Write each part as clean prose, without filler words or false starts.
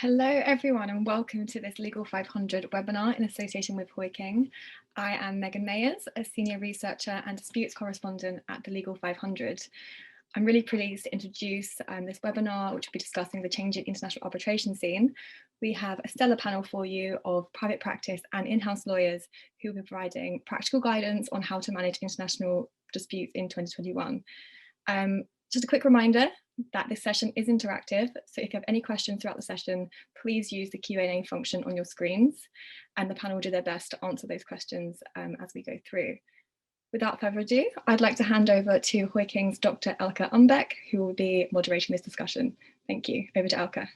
Hello everyone and welcome to this Legal 500 webinar in association with Hui King. I am Megan Mayers, a senior researcher and disputes correspondent at the Legal 500. I'm really pleased to introduce this webinar, which will be discussing the changing international arbitration scene. We have a stellar panel for you of private practice and in-house lawyers who will be providing practical guidance on how to manage international disputes in 2021. Just a quick reminder that this session is interactive, so if you have any questions throughout the session, please use the Q&A function on your screens, and the panel will do their best to answer those questions as we go through. Without further ado, I'd like to hand over to Hui King's Dr. Elke Umbeck, who will be moderating this discussion. Thank you. Over to Elke.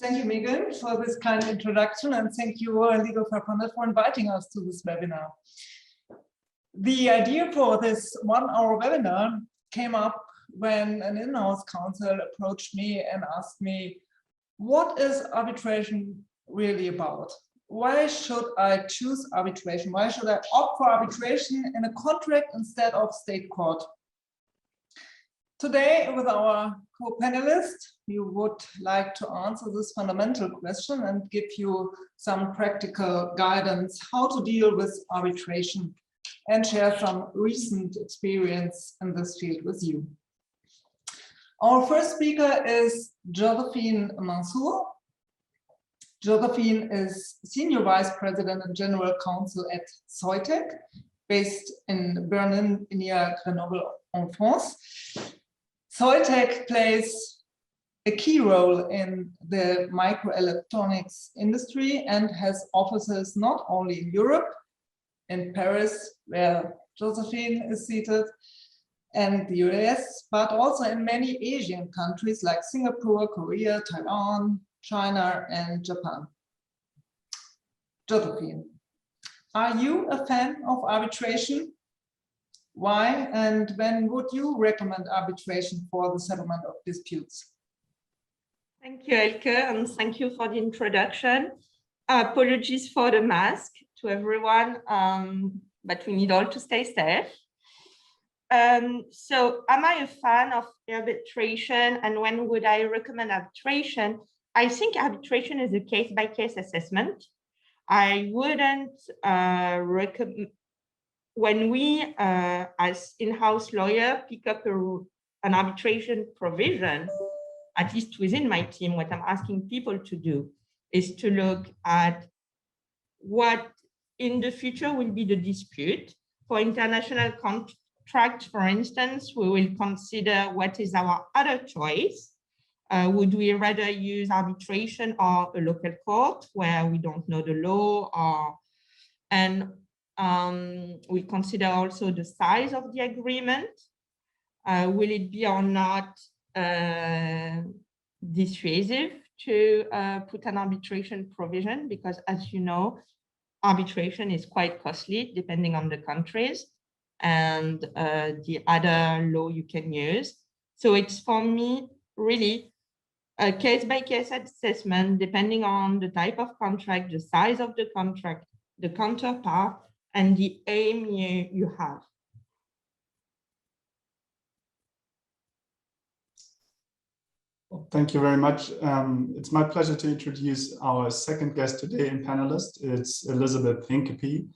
Thank you, Megan, for this kind introduction, and thank you, Legal 500, for inviting us to this webinar. The idea for this 1-hour webinar came up when an in-house counsel approached me and asked me, what is arbitration really about? Why should I choose arbitration? Why should I opt for arbitration in a contract instead of state court? Today, with our co-panelists, we would like to answer this fundamental question and give you some practical guidance how to deal with arbitration and share some recent experience in this field with you. Our first speaker is Josephine Mansour. Josephine is Senior Vice President and General Counsel at Soitec, based in Berlin near Grenoble en France. Soitec plays a key role in the microelectronics industry and has offices not only in Europe, in Paris, where Josephine is seated, and the US, but also in many Asian countries like Singapore, Korea, Taiwan, China, and Japan. Josephine, are you a fan of arbitration? Why and when would you recommend arbitration for the settlement of disputes? Thank you, Elke, and thank you for the introduction. Apologies for the mask to everyone, but we need all to stay safe. So am I a fan of arbitration, and when would I recommend arbitration? I think arbitration is a case-by-case assessment. I wouldn't recommend, when we as in-house lawyer pick up an arbitration provision, at least within my team, what I'm asking people to do is to look at what in the future will be the dispute. For international contracts, for instance, we will consider what is our other choice. Would we rather use arbitration or a local court where we don't know the law, and we consider also the size of the agreement. Will it be or not dissuasive to put an arbitration provision? Because as you know, arbitration is quite costly depending on the countries and the other law you can use. So it's, for me, really a case-by-case assessment depending on the type of contract, the size of the contract, the counterpart, and the aim you have. Thank you very much. It's my pleasure to introduce our second guest today and panelist. It's Elizabeth Hinkepie.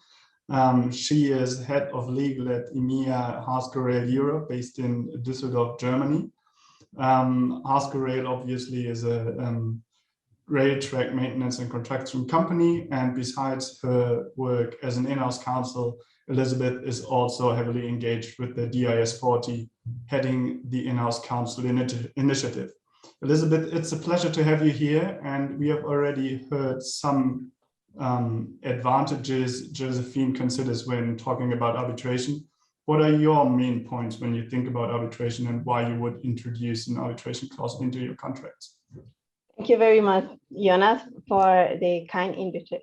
She is head of legal at EMEA Hasker Rail Europe, based in Düsseldorf, Germany. Hasker Rail obviously is a rail track maintenance and construction company, and besides her work as an in-house counsel, Elizabeth is also heavily engaged with the DIS 40, heading the in-house counsel initiative. Elizabeth, it's a pleasure to have you here, and we have already heard some advantages Josephine considers when talking about arbitration. What are your main points when you think about arbitration, and why you would introduce an arbitration clause into your contracts? Thank you very much, Jonas, for the kind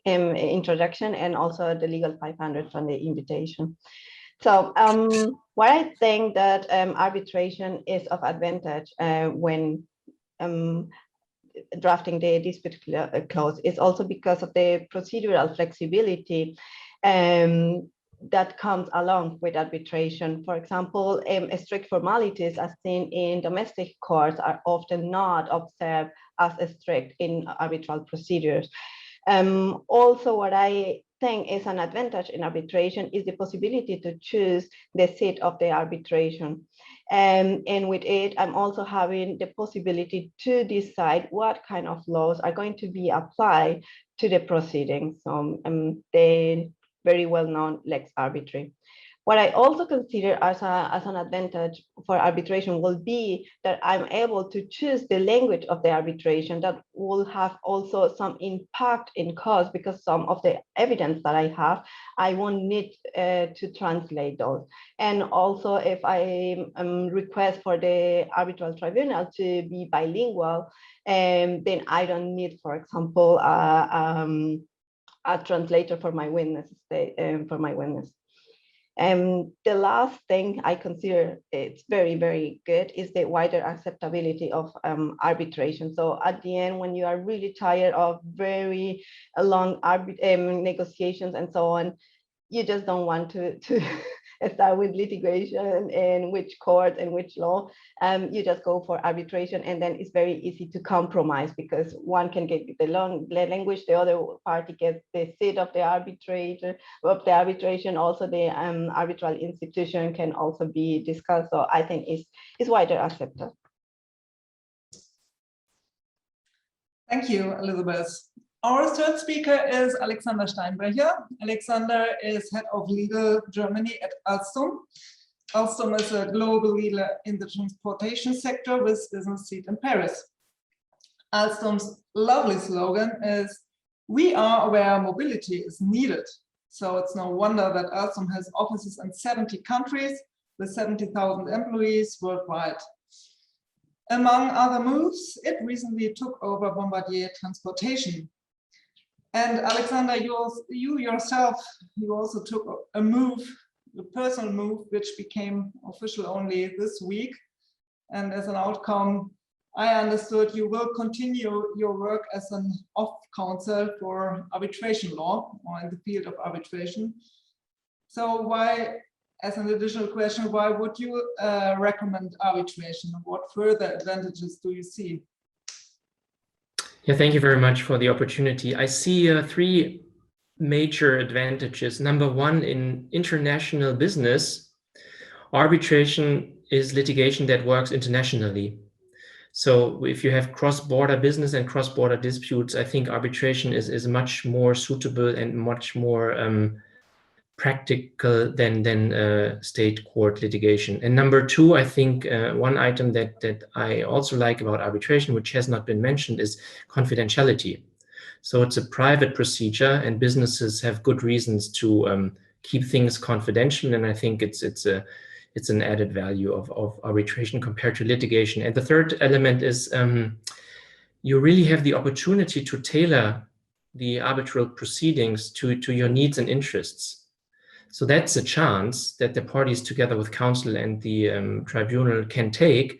introduction, and also the Legal 500 for the invitation. So why I think that arbitration is of advantage when drafting this particular clause is also because of the procedural flexibility. that comes along with arbitration. For example, strict formalities as seen in domestic courts are often not observed as strict in arbitral procedures. Also, what I think is an advantage in arbitration is the possibility to choose the seat of the arbitration. And with it, I'm also having the possibility to decide what kind of laws are going to be applied to the proceedings. The very well-known lex arbitri. What I also consider as an advantage for arbitration will be that I'm able to choose the language of the arbitration that will have also some impact in cost, because some of the evidence that I have, I won't need to translate those. And also if I request for the arbitral tribunal to be bilingual, then I don't need, for example, a translator for my witness. The last thing I consider it's very, very good is the wider acceptability of arbitration. So at the end, when you are really tired of very long negotiations and so on, you just don't want to start with litigation and which court and which law. You just go for arbitration, and then it's very easy to compromise because one can get the language, the other party gets the seat of the arbitrator of the arbitration. Also, the arbitral institution can also be discussed. So I think it's wider accepted. Thank you, Elizabeth. Our third speaker is Alexander Steinberg. Alexander is head of legal Germany at Alstom. Alstom is a global leader in the transportation sector with business seat in Paris. Alstom's lovely slogan is, "We are where mobility is needed." So it's no wonder that Alstom has offices in 70 countries with 70,000 employees worldwide. Among other moves, it recently took over Bombardier Transportation. And Alexander, you yourself, you also took a move, a personal move, which became official only this week. And as an outcome, I understood you will continue your work as an off counsel for arbitration law, or in the field of arbitration. So why, as an additional question, why would you recommend arbitration? What further advantages do you see? Yeah, thank you very much for the opportunity. I see three major advantages. Number one, in international business, arbitration is litigation that works internationally. So if you have cross-border business and cross-border disputes, I think arbitration is much more suitable and much more practical than state court litigation. And number two, I think one item that I also like about arbitration, which has not been mentioned, is confidentiality. So it's a private procedure, and businesses have good reasons to keep things confidential. And I think it's an added value of arbitration compared to litigation. And the third element is you really have the opportunity to tailor the arbitral proceedings to your needs and interests. So that's a chance that the parties together with counsel and the tribunal can take.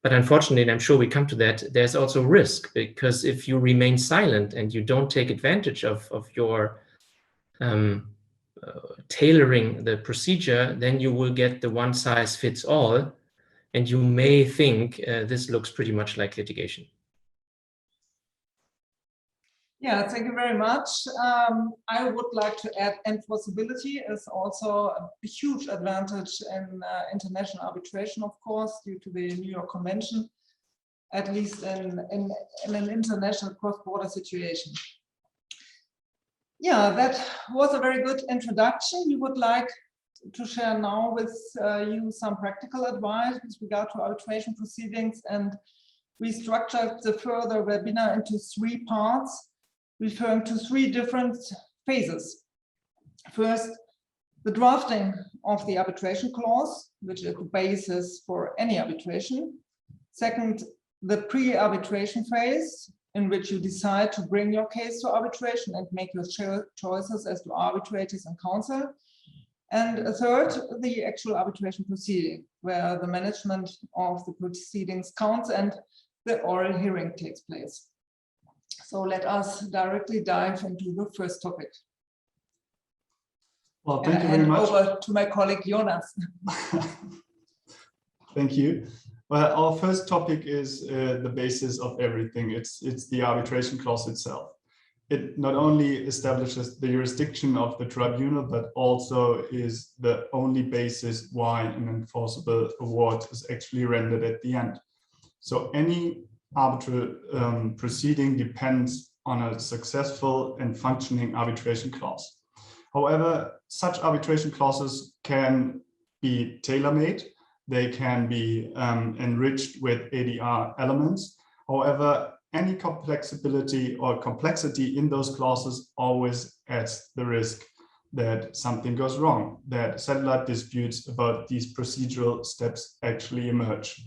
But unfortunately, and I'm sure we come to that, there's also risk, because if you remain silent and you don't take advantage of your tailoring the procedure, then you will get the one size fits all, and you may think this looks pretty much like litigation. Yeah, thank you very much. I would like to add enforceability is also a huge advantage in international arbitration, of course, due to the New York Convention, at least in an international cross-border situation. Yeah, that was a very good introduction. We would like to share now with you some practical advice with regard to arbitration proceedings, and we structured the further webinar into 3 parts, referring to 3 different phases. First, the drafting of the arbitration clause, which is the basis for any arbitration. Second, the pre-arbitration phase, in which you decide to bring your case to arbitration and make your choices as to arbitrators and counsel. And third, the actual arbitration proceeding, where the management of the proceedings counts and the oral hearing takes place. So let us directly dive into the first topic. Well, thank you very hand much. over to my colleague Jonas. Thank you. Well, our first topic is the basis of everything. It's the arbitration clause itself. It not only establishes the jurisdiction of the tribunal, but also is the only basis why an enforceable award is actually rendered at the end. So any arbitral proceeding depends on a successful and functioning arbitration clause. However, such arbitration clauses can be tailor-made. They can be enriched with ADR elements. However, any complexity in those clauses always adds the risk that something goes wrong, that satellite disputes about these procedural steps actually emerge.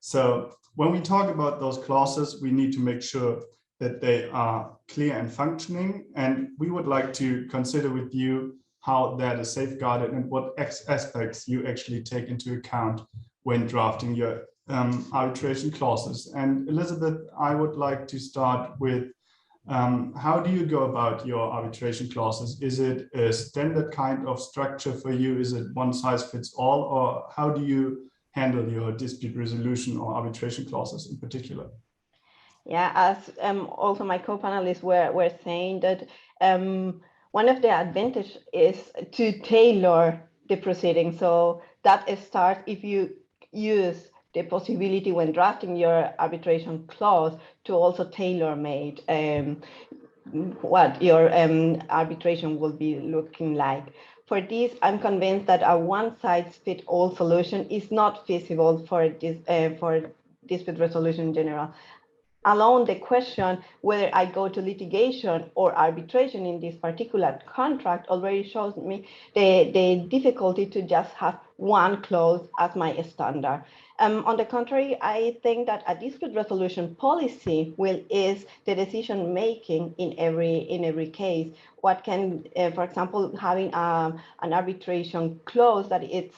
So when we talk about those clauses, we need to make sure that they are clear and functioning, and we would like to consider with you how that is safeguarded and what aspects you actually take into account when drafting your arbitration clauses. And Elizabeth, I would like to start with how do you go about your arbitration clauses? Is it a standard kind of structure for you? Is it one size fits all, or how do you handle your dispute resolution or arbitration clauses in particular? Yeah, as also my co-panelists were saying that one of the advantages is to tailor the proceeding. So that starts if you use the possibility when drafting your arbitration clause to also tailor-made what your arbitration will be looking like. For this, I'm convinced that a one-size-fits-all solution is not feasible for dispute resolution in general. Alone, the question whether I go to litigation or arbitration in this particular contract already shows me the difficulty to just have one clause as my standard. On the contrary, I think that a dispute resolution policy will ease the decision making in every case. What can, for example, having an arbitration clause that it's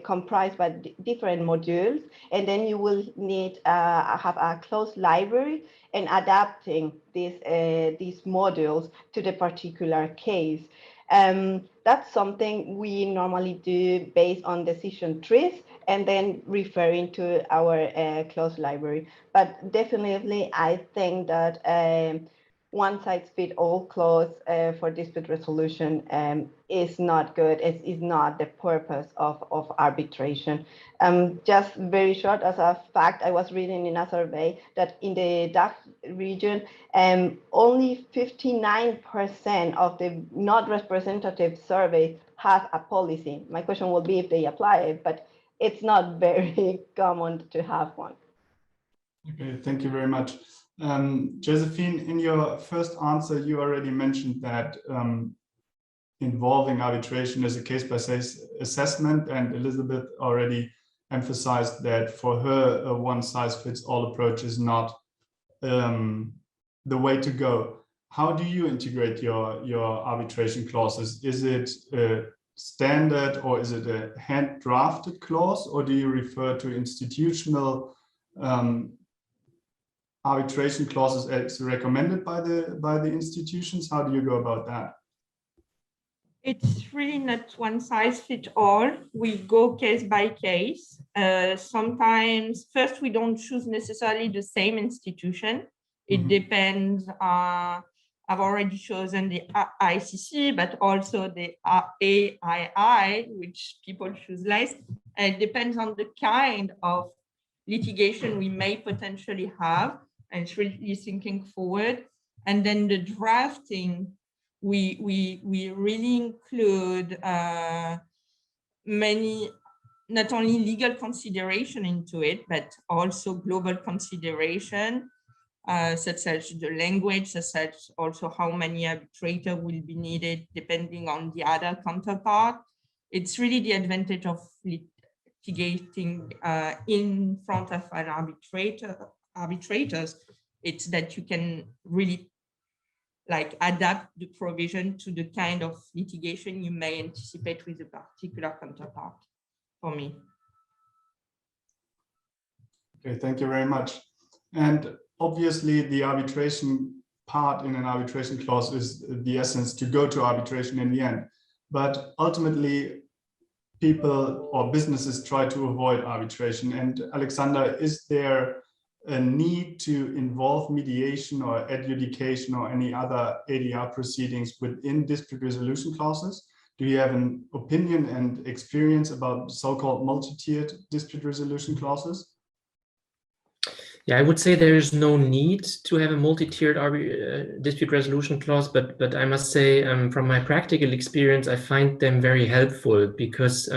comprised by different modules, and then you will need have a clause library and adapting these modules to the particular case. That's something we normally do based on decision trees and then referring to our clause library. But definitely, I think that one-size-fits-all clause for dispute resolution is not good. It is not the purpose of arbitration. Just very short as a fact, I was reading in a survey that in the DACH region, only 59% of the not representative surveys have a policy. My question will be if they apply it, but it's not very common to have one. Okay, thank you very much. Josephine, in your first answer, you already mentioned that involving arbitration is a case-by-case assessment, and Elizabeth already emphasized that for her, a one-size-fits-all approach is not the way to go. How do you integrate your arbitration clauses? Is it standard, or is it a hand-drafted clause, or do you refer to institutional arbitration clauses as recommended by the institutions? How do you go about that? It's really not one size fits all. We go case by case. Sometimes, first, we don't choose necessarily the same institution. It depends. I've already chosen the ICC, but also the AII, which people choose less. And it depends on the kind of litigation we may potentially have. And it's really thinking forward. And then the drafting, we really include many, not only legal consideration into it, but also global consideration, such as the language, such as also how many arbitrators will be needed depending on the other counterpart. It's really the advantage of litigating in front of an arbitrators. It's that you can really adapt the provision to the kind of litigation you may anticipate with a particular counterpart, for me. Okay, thank you very much. And obviously the arbitration part in an arbitration clause is the essence to go to arbitration in the end. but ultimately people or businesses try to avoid arbitration. And Alexander, is there a need to involve mediation or adjudication or any other ADR proceedings within dispute resolution clauses? Do you have an opinion and experience about so-called multi-tiered dispute resolution clauses? Yeah, I would say there is no need to have a multi-tiered dispute resolution clause, but I must say from my practical experience, I find them very helpful because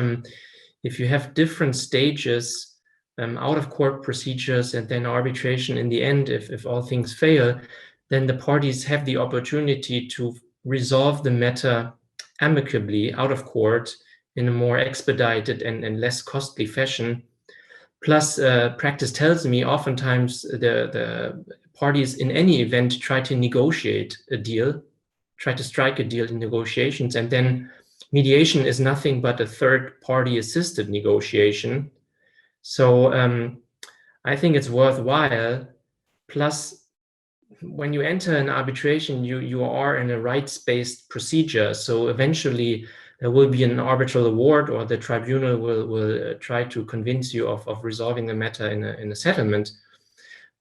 if you have different stages, out of court procedures and then arbitration in the end, if all things fail, then the parties have the opportunity to resolve the matter amicably out of court in a more expedited and less costly fashion. Plus, practice tells me oftentimes the parties in any event try to negotiate a deal, try to strike a deal in negotiations, and then mediation is nothing but a third-party assisted negotiation. So I think it's worthwhile. Plus, when you enter an arbitration, you are in a rights-based procedure. So eventually there will be an arbitral award, or the tribunal will try to convince you of resolving the matter in a settlement.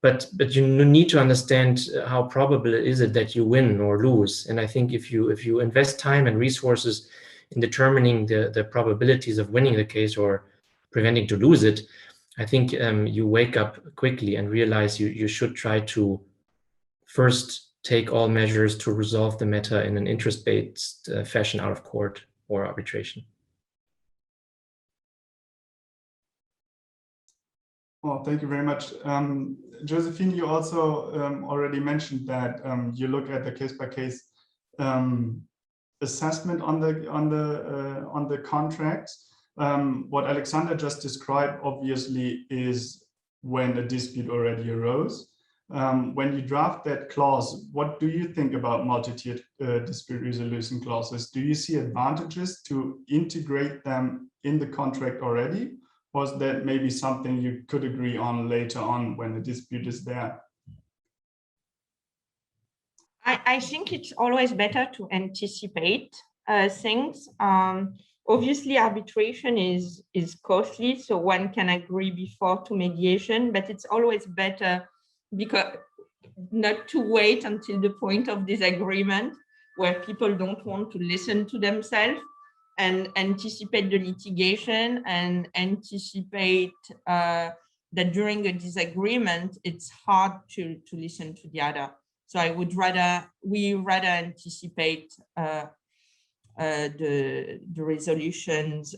But you need to understand how probable is it that you win or lose. And I think if you invest time and resources in determining the probabilities of winning the case or preventing to lose it, I think you wake up quickly and realize you should try to first take all measures to resolve the matter in an interest-based fashion out of court or arbitration. Well, thank you very much. Josephine, you also already mentioned that you look at the case-by-case assessment on the contracts. What Alexander just described obviously is when a dispute already arose. When you draft that clause, what do you think about multi-tiered dispute resolution clauses? Do you see advantages to integrate them in the contract already? Or is that maybe something you could agree on later on when the dispute is there? I think it's always better to anticipate things. Obviously, arbitration is costly, so one can agree before to mediation, but it's always better because not to wait until the point of disagreement where people don't want to listen to themselves, and anticipate the litigation and anticipate that during a disagreement, it's hard to listen to the other. So we rather anticipate the resolutions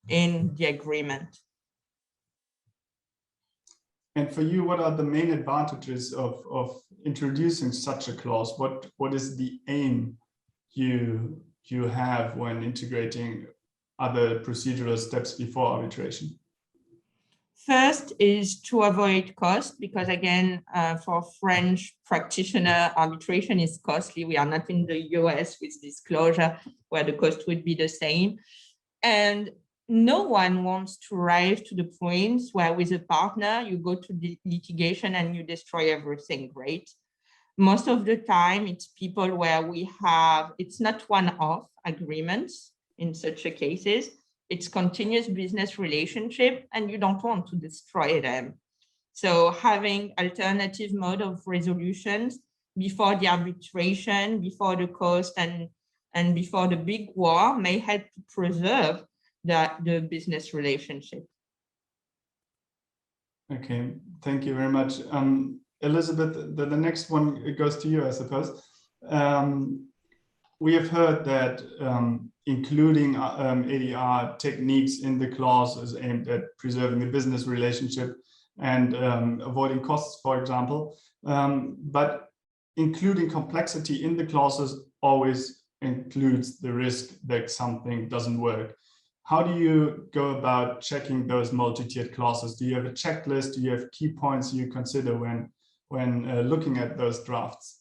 in the agreement. And for you, what are the main advantages of introducing such a clause? What is the aim you have when integrating other procedural steps before arbitration? First is to avoid cost, because again, for French practitioner, arbitration is costly. We are not in the US with disclosure where the cost would be the same. And no one wants to arrive to the point where with a partner, you go to the litigation and you destroy everything, right? Most of the time, it's people where it's not one-off agreements in such a cases. It's continuous business relationship, and you don't want to destroy them. So having alternative mode of resolutions before the arbitration, before the cost, and before the big war may help to preserve the business relationship. Okay, thank you very much. Elizabeth, the next one goes to you, I suppose. We have heard that including ADR techniques in the clause is aimed at preserving the business relationship and avoiding costs, for example. But including complexity in the clauses always includes the risk that something doesn't work. How do you go about checking those multi-tiered clauses? Do you have a checklist? Do you have key points you consider when looking at those drafts?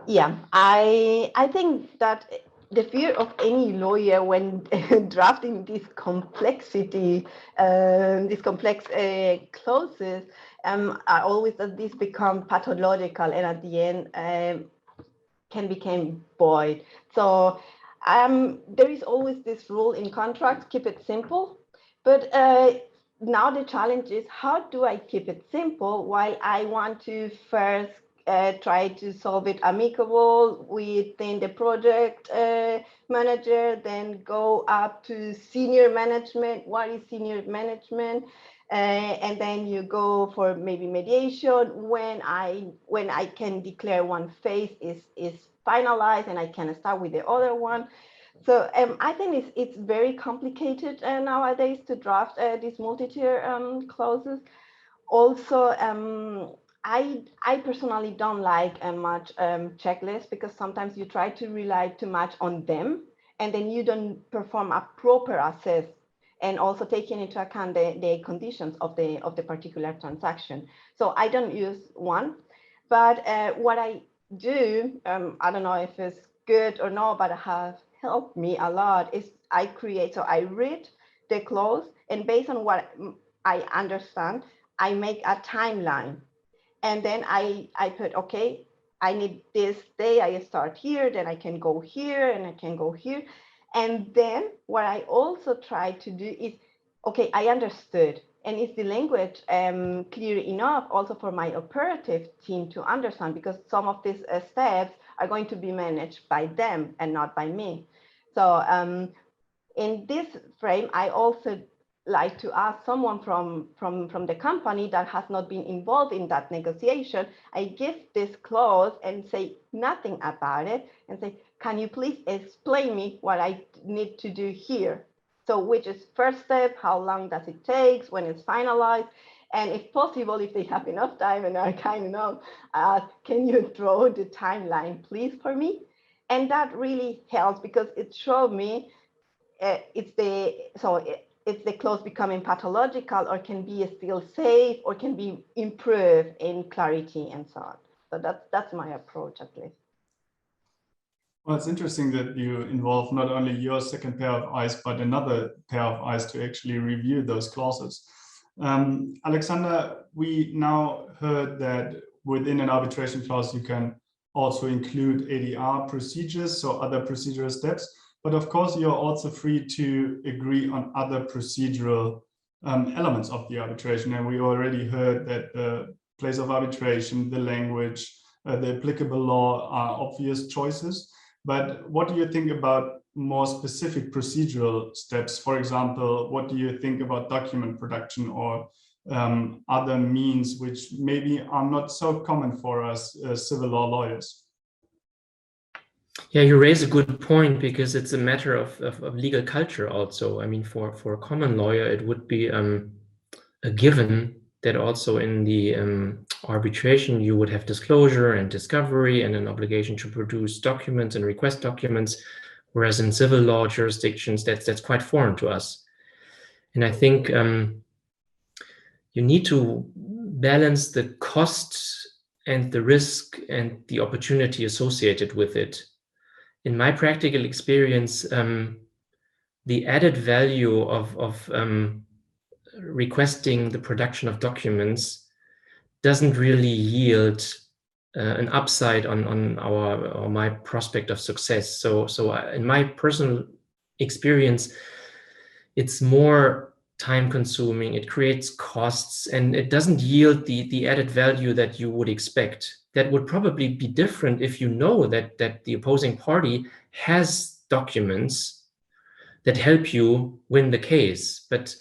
Yeah, I think that the fear of any lawyer when drafting this complexity, these complex clauses, are always that this become pathological, and at the end, can become void. So there is always this rule in contracts, keep it simple. But now the challenge is, how do I keep it simple while I want to first try to solve it amicable within the project manager, then go up to senior management. What is senior management? And then you go for maybe mediation when I can declare one phase is finalized and I can start with the other one. So I think it's very complicated nowadays to draft these multi-tier clauses. Also, I personally don't like much checklists, because sometimes you try to rely too much on them and then you don't perform a proper assess and also taking into account the conditions of the particular transaction. So I don't use one, but what I do, I don't know if it's good or not, but it has helped me a lot, is I read the clause, and based on what I understand, I make a timeline. And then I put, okay, I need this day, I start here, then I can go here, and I can go here. And then what I also try to do is, okay, I understood. And is the language clear enough also for my operative team to understand? Because some of these steps are going to be managed by them and not by me. So in this frame, I also like to ask someone from the company that has not been involved in that negotiation. I give this clause and say nothing about it and say, can you please explain me what I need to do here? So which is first step, how long does it take, when it's finalized? And if possible, if they have enough time and are kind enough, can you draw the timeline, please, for me? And that really helps, because it showed me it's the clause becoming pathological, or can be still safe, or can be improved in clarity and so on. So that's my approach, at least. Well, it's interesting that you involve not only your second pair of eyes, but another pair of eyes to actually review those clauses. Alexander, we now heard that within an arbitration clause, you can also include ADR procedures, so other procedural steps. But of course, you're also free to agree on other procedural elements of the arbitration. And we already heard that the place of arbitration, the language, the applicable law are obvious choices. But what do you think about more specific procedural steps? For example, what do you think about document production or other means which maybe are not so common for us civil law lawyers? Yeah, you raise a good point, because it's a matter of legal culture also. I mean, for a common lawyer, it would be a given that also in the arbitration, you would have disclosure and discovery and an obligation to produce documents and request documents, whereas in civil law jurisdictions, that's quite foreign to us. And I think you need to balance the cost and the risk and the opportunity associated with it. In my practical experience, the added value of requesting the production of documents doesn't really yield an upside on our or my prospect of success. So in my personal experience, it's more time consuming, it creates costs, and it doesn't yield the added value that you would expect. That would probably be different if you know that the opposing party has documents that help you win the case. But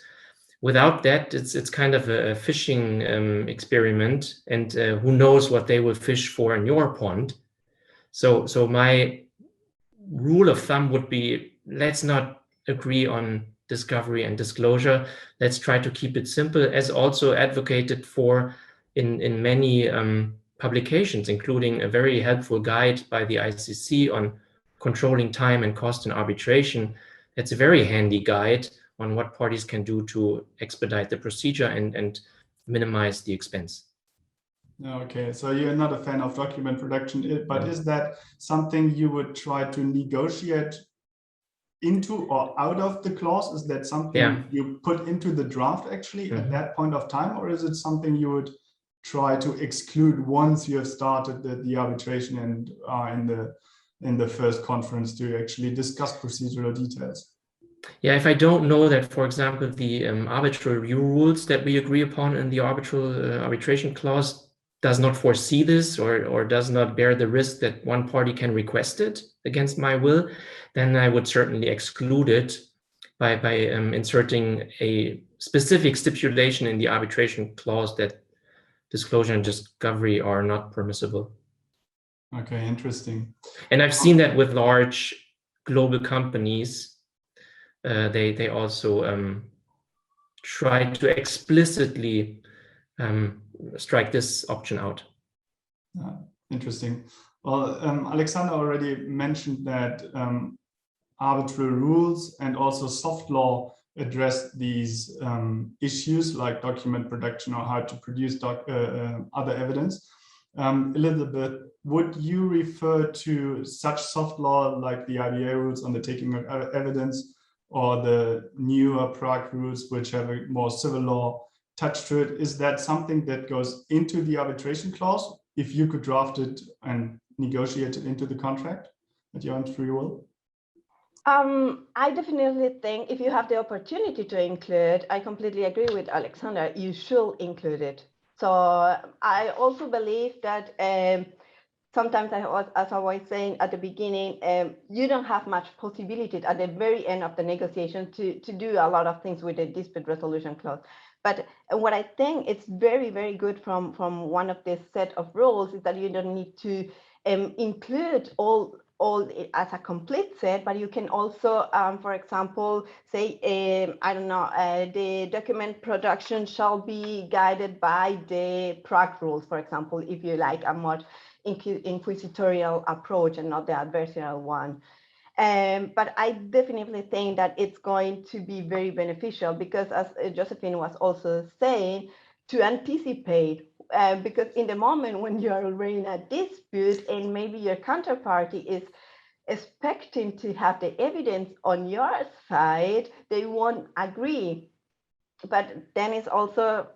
without that, it's kind of a fishing experiment, and who knows what they will fish for in your pond. So my rule of thumb would be, let's not agree on discovery and disclosure. Let's try to keep it simple, as also advocated for in many publications, including a very helpful guide by the ICC on controlling time and cost in arbitration. It's a very handy guide on what parties can do to expedite the procedure and minimize the expense. Okay, so you're not a fan of document production, but is that something you would try to negotiate into or out of the clause? Is that something you put into the draft actually at that point of time, or is it something you would try to exclude once you have started the arbitration and are in the first conference to actually discuss procedural details? Yeah, if I don't know that, for example, the arbitral review rules that we agree upon in the arbitration clause does not foresee this or does not bear the risk that one party can request it against my will, then I would certainly exclude it by inserting a specific stipulation in the arbitration clause that disclosure and discovery are not permissible. Okay, interesting. And I've seen that with large global companies. They also try to explicitly strike this option out. Interesting. Well, Alexander already mentioned that arbitral rules and also soft law address these issues like document production or how to produce other evidence. Elizabeth, would you refer to such soft law like the IBA rules on the taking of evidence or the newer Prague rules, which have a more civil law touch to it? Is that something that goes into the arbitration clause if you could draft it and negotiate it into the contract at your own free will? I definitely think if you have the opportunity to include, I completely agree with Alexander, you should include it. So I also believe that sometimes, as I was saying at the beginning, you don't have much possibility at the very end of the negotiation to do a lot of things with the dispute resolution clause. But what I think it's very, very good from one of this set of rules is that you don't need to include all as a complete set, but you can also, for example, say, I don't know, the document production shall be guided by the Prague rules, for example, if you like a more inquisitorial approach and not the adversarial one. But I definitely think that it's going to be very beneficial because, as Josephine was also saying, to anticipate, because in the moment when you are already in a dispute and maybe your counterparty is expecting to have the evidence on your side, they won't agree. But then it's also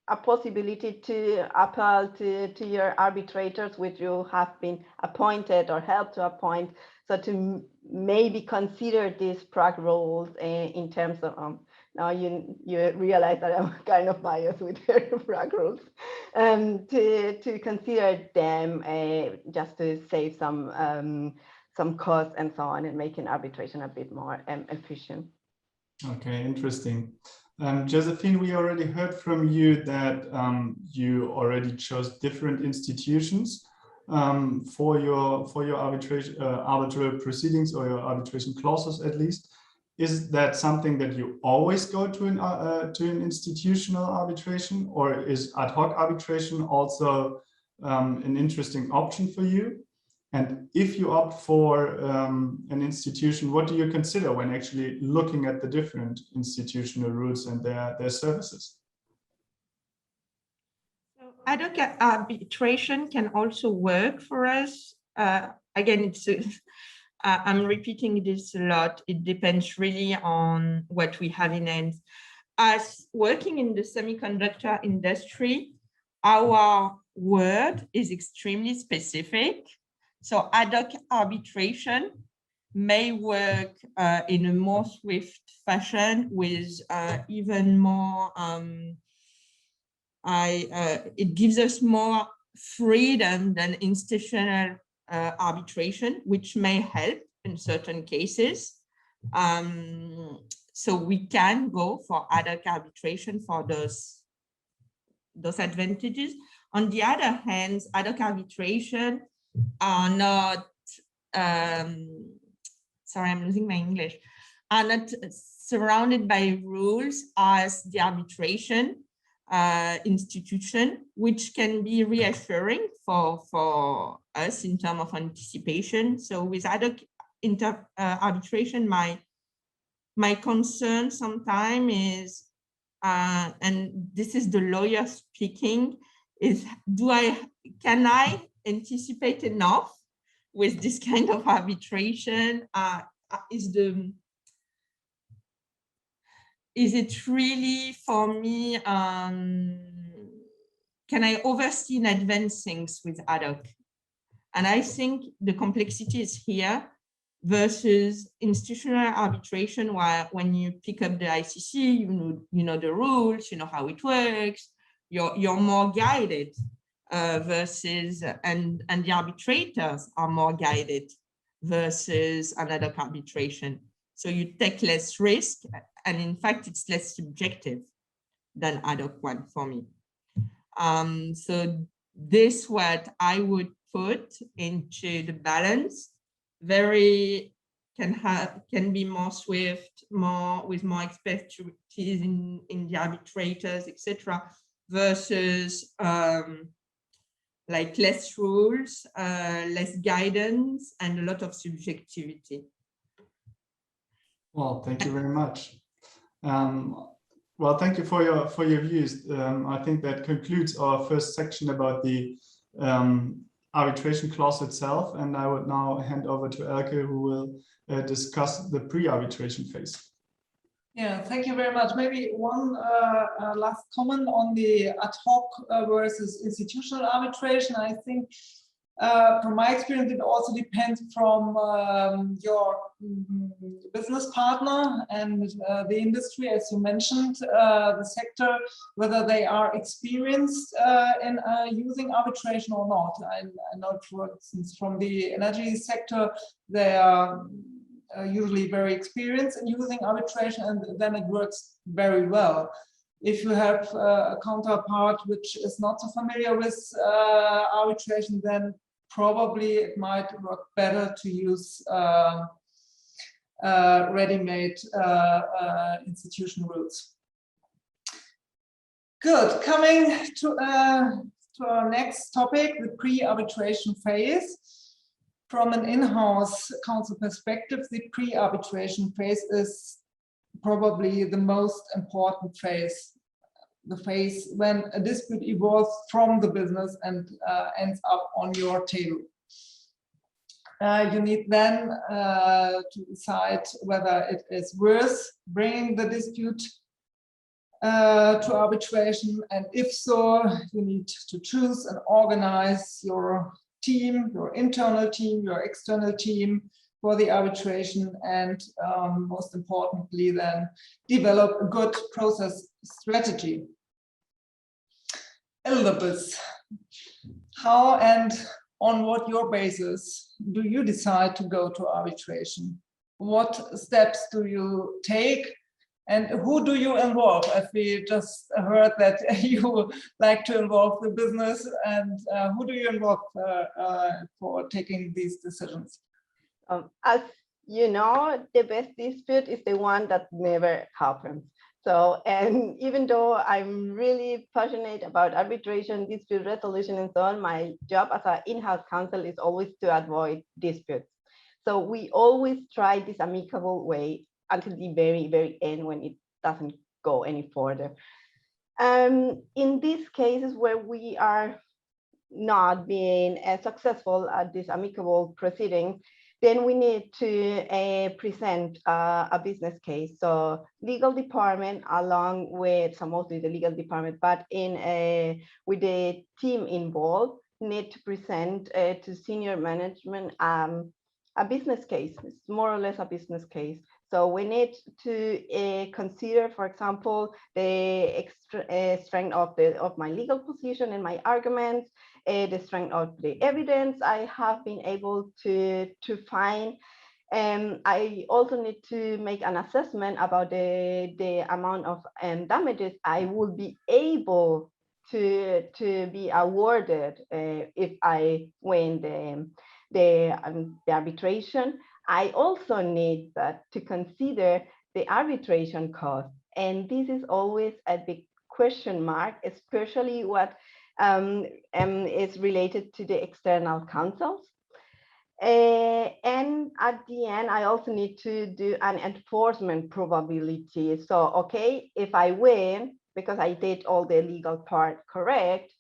a possibility to appeal to your arbitrators, which you have been appointed or helped to appoint, so to maybe consider these Prague rules in terms of, now you realize that I'm kind of biased with the Prague rules, to consider them just to save some costs and so on and making arbitration a bit more efficient. Okay, interesting. Josephine, we already heard from you that you already chose different institutions for your arbitral proceedings or your arbitration clauses, at least. Is that something that you always go to an institutional arbitration, or is ad hoc arbitration also an interesting option for you? And if you opt for an institution, what do you consider when actually looking at the different institutional rules and their services? So ad hoc arbitration can also work for us. Again, I'm repeating this a lot. It depends really on what we have in hand. As working in the semiconductor industry, our word is extremely specific. So ad hoc arbitration may work in a more swift fashion with even more, it gives us more freedom than institutional arbitration, which may help in certain cases. So we can go for ad hoc arbitration for those advantages. On the other hand, ad hoc arbitration are not, sorry, I'm losing my English, are not surrounded by rules as the arbitration institution, which can be reassuring for us in terms of anticipation. So with ad hoc arbitration, my concern sometimes is, and this is the lawyer speaking, is can I anticipate enough with this kind of arbitration? Is it really for me can I oversee and advance things with ad hoc? And I think the complexity is here versus institutional arbitration, where when you pick up the ICC, you know the rules, you know how it works, you're more guided versus, and the arbitrators are more guided versus an ad hoc arbitration. So you take less risk, and in fact, it's less subjective than ad hoc one for me. So this what I would put into the balance. Very can be more swift, with more expertise in the arbitrators, etc., versus like less rules, less guidance, and a lot of subjectivity. Well, thank you very much. Well, thank you for your views. I think that concludes our first section about the arbitration clause itself, and I would now hand over to Elke, who will discuss the pre-arbitration phase. Yeah, thank you very much. Maybe one last comment on the ad hoc versus institutional arbitration. I think from my experience, it also depends from your business partner and the industry, as you mentioned, the sector, whether they are experienced in using arbitration or not. I know, for instance, from the energy sector, they are usually very experienced in using arbitration, and then it works very well. If you have a counterpart which is not so familiar with arbitration, then probably it might work better to use ready-made institution rules. Good. Coming to our next topic, the pre-arbitration phase. From an in-house counsel perspective, the pre-arbitration phase is probably the most important phase, the phase when a dispute evolves from the business and ends up on your table. You need then to decide whether it is worth bringing the dispute to arbitration, and if so, you need to choose and organize your team, your internal team, your external team for the arbitration, and most importantly then develop a good process strategy. Elizabeth, how and on what your basis do you decide to go to arbitration? What steps do you take? And who do you involve? As we just heard that you like to involve the business, and who do you involve for taking these decisions? As you know, the best dispute is the one that never happens. So, and even though I'm really passionate about arbitration, dispute resolution, and so on, my job as an in-house counsel is always to avoid disputes. So we always try this amicable way until the very, very end when it doesn't go any further. In these cases where we are not being successful at this amicable proceeding, then we need to present a business case. So legal department, along with, so mostly the legal department, but with the team involved, need to present to senior management a business case. It's more or less a business case. So we need to consider, for example, the strength of my legal position and my arguments, the strength of the evidence I have been able to find. I also need to make an assessment about the amount of damages I will be able to be awarded if I win the arbitration. I also need to consider the arbitration cost. And this is always a big question mark, especially what is related to the external counsels. And at the end, I also need to do an enforcement probability. So, okay, if I win, because I did all the legal part correct,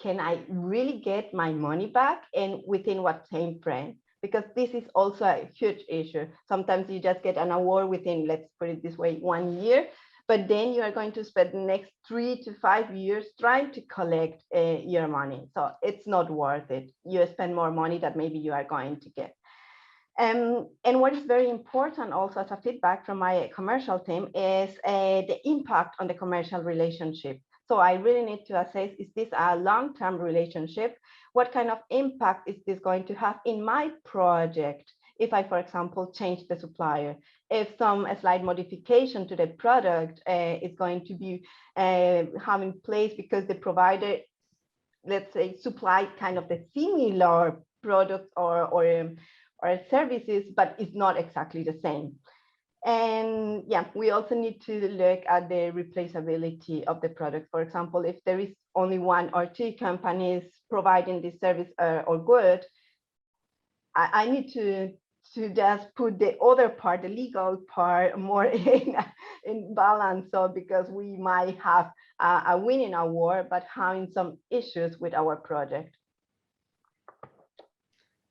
can I really get my money back, and within what time frame? Because this is also a huge issue. Sometimes you just get an award within, let's put it this way, 1 year, but then you are going to spend the next 3 to 5 years trying to collect your money. So it's not worth it. You spend more money that maybe you are going to get. And what is very important also as a feedback from my commercial team is the impact on the commercial relationship. So I really need to assess, is this a long-term relationship? What kind of impact is this going to have in my project? If I, for example, change the supplier, if some slight modification to the product is going to be having place because the provider, let's say, supplied kind of the similar product or services, but it's not exactly the same. And yeah, we also need to look at the replaceability of the product. For example, if there is only 1 or 2 companies providing this service or good, I need to just put the other part, the legal part, more in balance. So because we might have a winning award, but having some issues with our project.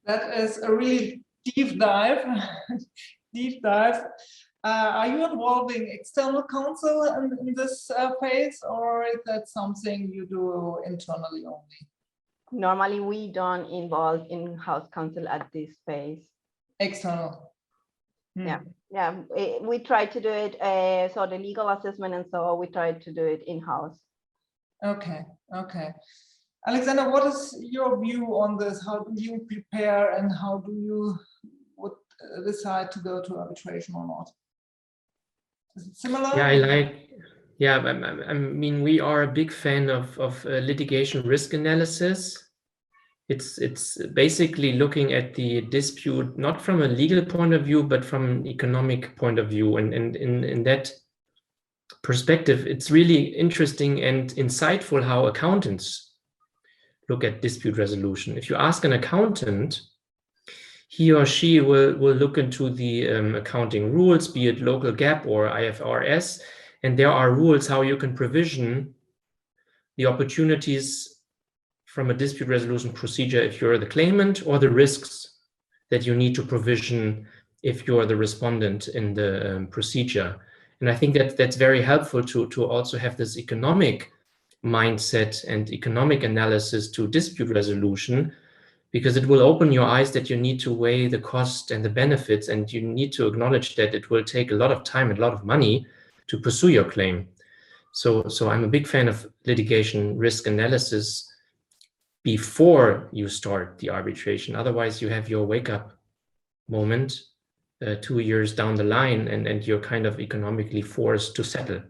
That is a really deep dive. Deep dive. Are you involving external counsel in this phase, or is that something you do internally only? Normally, we don't involve in-house counsel at this phase. External. Yeah, we try to do it. So the legal assessment and so we try to do it in-house. Okay. Alexander, what is your view on this? How do you prepare, and how do you decide to go to arbitration or not? Is it similar? Yeah, I mean, we are a big fan of litigation risk analysis. It's basically looking at the dispute not from a legal point of view, but from an economic point of view. And in that perspective, it's really interesting and insightful how accountants look at dispute resolution. If you ask an accountant, he or she will look into the accounting rules, be it local GAAP or IFRS, and there are rules how you can provision the opportunities from a dispute resolution procedure if you're the claimant, or the risks that you need to provision if you're the respondent in the procedure. And I think that that's very helpful to also have this economic mindset and economic analysis to dispute resolution, because it will open your eyes that you need to weigh the cost and the benefits, and you need to acknowledge that it will take a lot of time and a lot of money to pursue your claim. So I'm a big fan of litigation risk analysis before you start the arbitration. Otherwise, you have your wake-up moment 2 years down the line, and you're kind of economically forced to settle.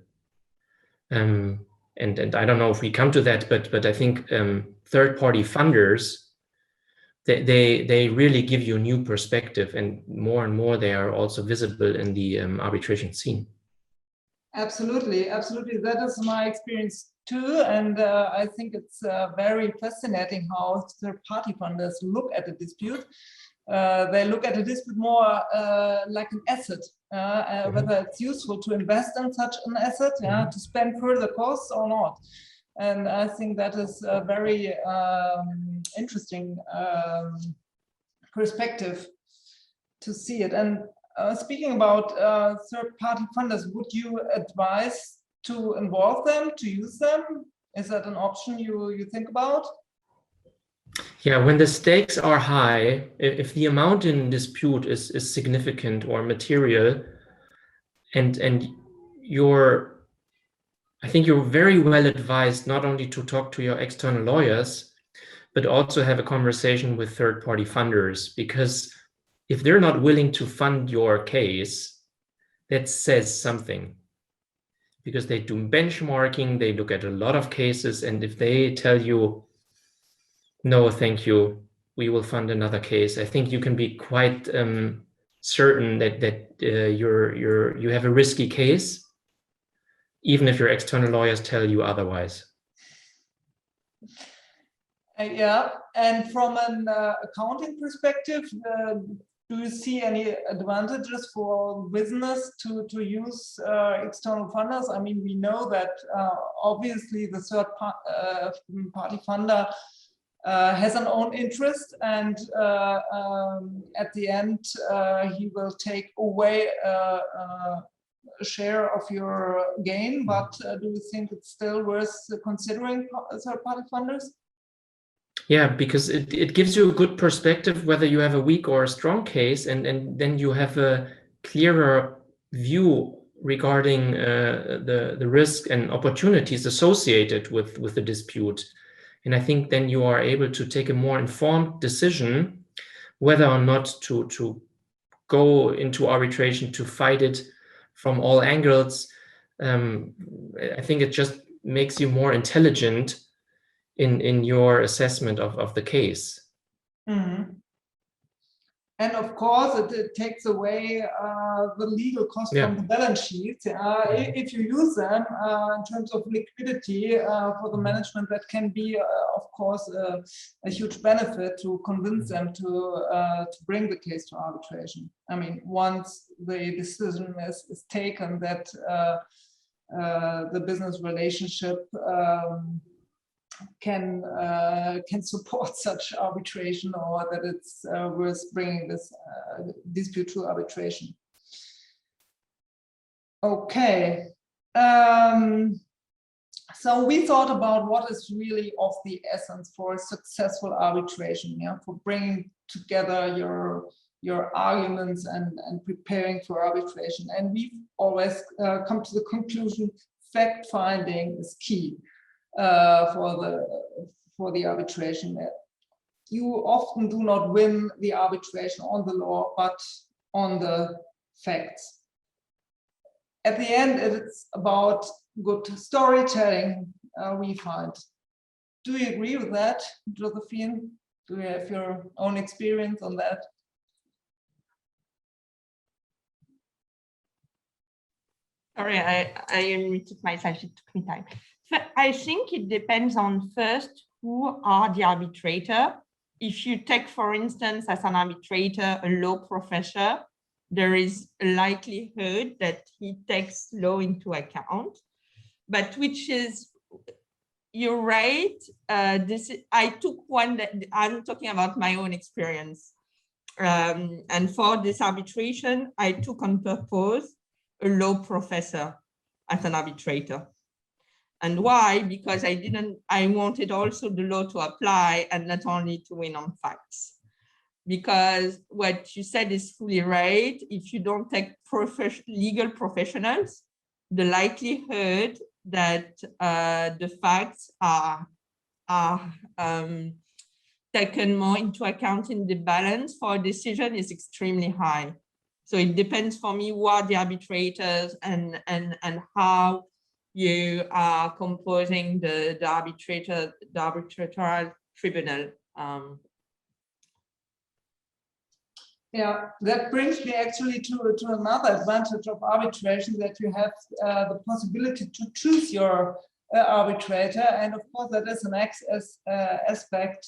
And I don't know if we come to that, but I think third-party funders, they really give you a new perspective, and more they are also visible in the arbitration scene. Absolutely. That is my experience too, and I think it's very fascinating how third-party funders look at the dispute. They look at the dispute more like an asset, whether it's useful to invest in such an asset, to spend further costs or not. And I think that is a very interesting perspective to see it. And speaking about third-party funders, would you advise to involve them, to use them? Is that an option you think about? Yeah, when the stakes are high, if the amount in dispute is significant or material, and I think you're very well advised not only to talk to your external lawyers, but also have a conversation with third-party funders, because if they're not willing to fund your case, that says something. Because they do benchmarking, they look at a lot of cases, and if they tell you, no, thank you, we will fund another case, I think you can be quite certain that you have a risky case, even if your external lawyers tell you otherwise. Yeah, and from an accounting perspective, do you see any advantages for business to use external funders? I mean, we know that obviously the third-party funder has an own interest, and at the end he will take away share of your gain, but do you think it's still worth considering third-party funders? Yeah, because it gives you a good perspective whether you have a weak or a strong case, and then you have a clearer view regarding the risk and opportunities associated with the dispute. And I think then you are able to take a more informed decision whether or not to go into arbitration, to fight it from all angles. I think it just makes you more intelligent in your assessment of the case. Mm-hmm. And of course, it takes away the legal cost from the balance sheet. If you use them in terms of liquidity for the management, that can be, of course, a huge benefit to convince them to bring the case to arbitration. I mean, once the decision is taken that the business relationship can support such arbitration, or that it's worth bringing this dispute to arbitration. Okay, so we thought about what is really of the essence for successful arbitration, for bringing together your arguments and preparing for arbitration. And we've always come to the conclusion fact-finding is key. For the arbitration. You often do not win the arbitration on the law, but on the facts. At the end, it's about good storytelling, we find. Do you agree with that, Josephine? Do you have your own experience on that? Sorry, I unmuted myself, it took me time. So I think it depends on first, who are the arbitrator. If you take, for instance, as an arbitrator, a law professor, there is a likelihood that he takes law into account, but which is, you're right, I took one that I'm talking about my own experience. And for this arbitration, I took on purpose a law professor as an arbitrator. And why? Because I wanted also the law to apply and not only to win on facts. Because what you said is fully right. If you don't take legal professionals, the likelihood that the facts are taken more into account in the balance for a decision is extremely high. So it depends for me who are the arbitrators and how you are composing the arbitral tribunal. Yeah, that brings me actually to another advantage of arbitration, that you have the possibility to choose your arbitrator, and of course that is an aspect,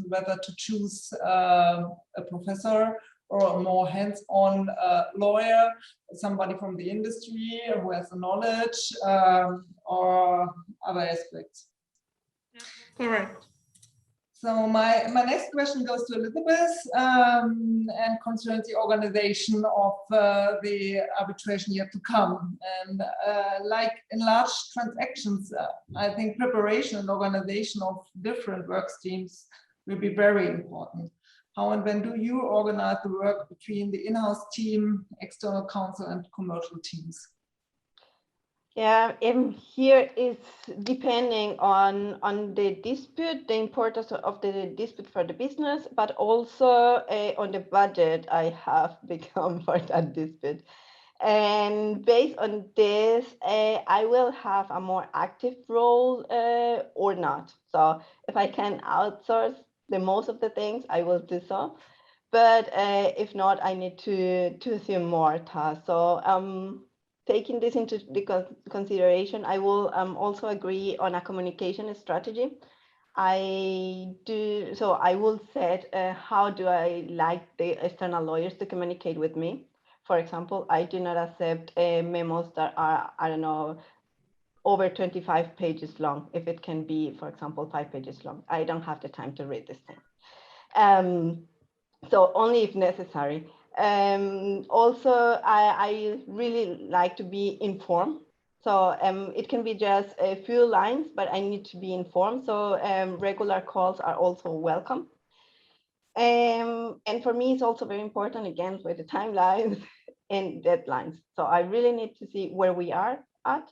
whether to choose a professor or a more hands-on lawyer, somebody from the industry who has the knowledge, or other aspects. Yeah, correct. So my next question goes to Elizabeth and concerns the organization of the arbitration yet to come. And like in large transactions, I think preparation and organization of different work streams will be very important. How and when do you organize the work between the in-house team, external counsel, and commercial teams? Yeah, here it's depending on the dispute, the importance of the dispute for the business, but also on the budget I have become for that dispute. And based on this, I will have a more active role or not. So if I can outsource the most of the things, I will do so. But if not, I need to assume more tasks. So taking this into consideration, I will also agree on a communication strategy. I will set how do I like the external lawyers to communicate with me. For example, I do not accept memos that are, I don't know, over 25 pages long. If it can be, for example, 5 pages long, I don't have the time to read this thing. So only if necessary. Also, I really like to be informed. So it can be just a few lines, but I need to be informed. So regular calls are also welcome. And for me, it's also very important, again, with the timelines and deadlines. So I really need to see where we are at,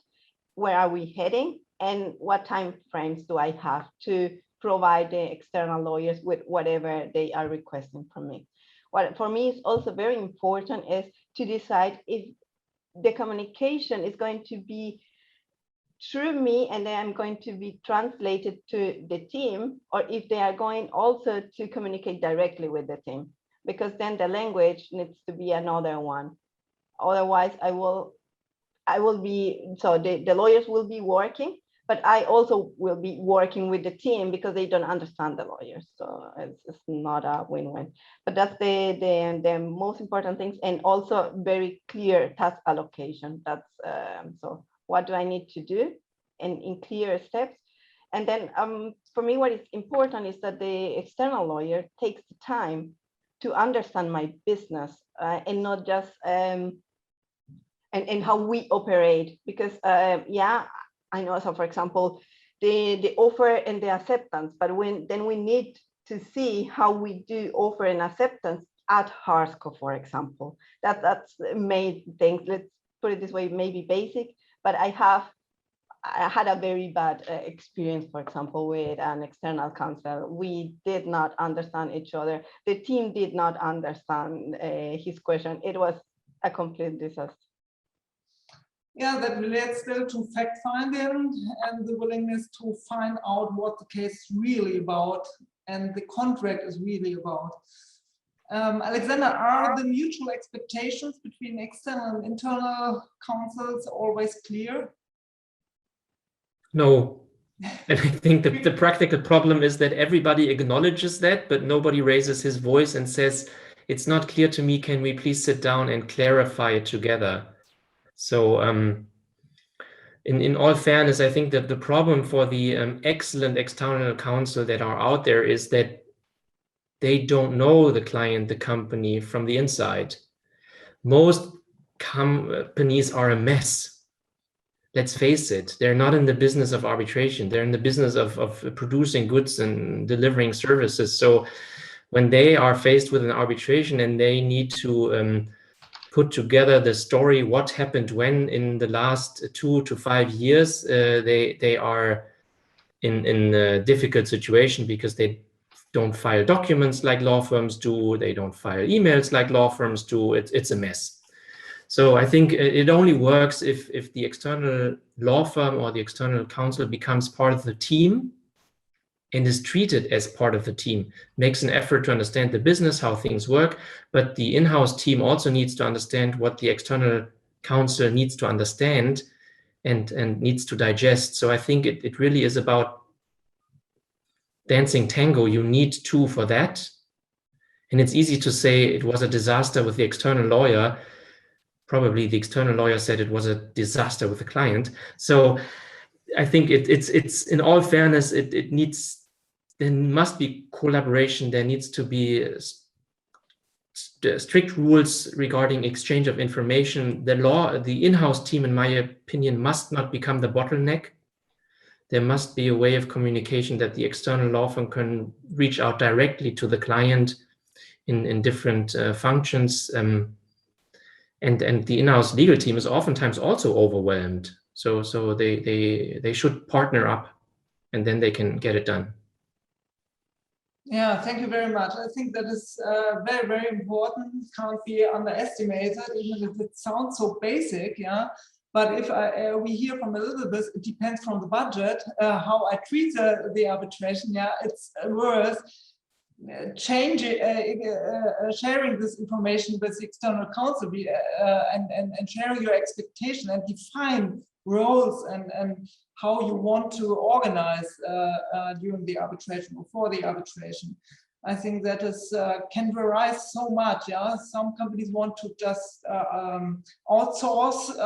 where are we heading, and what time frames do I have to provide the external lawyers with whatever they are requesting from me. What for me is also very important is to decide if the communication is going to be through me and then I'm going to be translated to the team, or if they are going also to communicate directly with the team, because then the language needs to be another one. Otherwise, I will be, so the lawyers will be working, but I also will be working with the team because they don't understand the lawyers. So it's not a win-win. But that's the most important things, and also very clear task allocation. That's so what do I need to do, and in clear steps. And then for me, what is important is that the external lawyer takes the time to understand my business and not just and how we operate. Because yeah, I know. So for example, the offer and the acceptance, but then we need to see how we do offer and acceptance at Harsco, for example. That's made things. Let's put it this way, maybe basic, but I had a very bad experience, for example, with an external counsel. We did not understand each other. The team did not understand his question. It was a complete disaster. Yeah, that relates still to fact-finding and the willingness to find out what the case is really about and the contract is really about. Alexander, are the mutual expectations between external and internal counsels always clear? No. And I think that the practical problem is that everybody acknowledges that, but nobody raises his voice and says, it's not clear to me, can we please sit down and clarify it together? So in all fairness, I think that the problem for the excellent external counsel that are out there is that they don't know the client, the company from the inside. Most companies are a mess. Let's face it, they're not in the business of arbitration. They're in the business of producing goods and delivering services. So when they are faced with an arbitration and they need to put together the story, what happened when in the last 2 to 5 years, they are in a difficult situation because they don't file documents like law firms do. They don't file emails like law firms do. It's a mess. So I think it only works if the external law firm or the external counsel becomes part of the team and is treated as part of the team, makes an effort to understand the business, how things work, but the in-house team also needs to understand what the external counsel needs to understand and needs to digest. So I think it really is about dancing tango. You need two for that. And it's easy to say it was a disaster with the external lawyer. Probably the external lawyer said it was a disaster with the client. So I think it's in all fairness, there must be collaboration. There needs to be strict rules regarding exchange of information. The in-house team, in my opinion, must not become the bottleneck. There must be a way of communication that the external law firm can reach out directly to the client in different functions. And the in-house legal team is oftentimes also overwhelmed. So they should partner up and then they can get it done. Yeah, thank you very much. I think that is very, very important. Can't be underestimated, even if it sounds so basic. Yeah, but if we hear from Elizabeth, it depends from the budget how I treat the arbitration. Yeah, it's worth sharing this information with external counsel and sharing your expectation and define roles and how you want to organize during the arbitration or for the arbitration. I think that is can vary so much. Yeah, some companies want to just outsource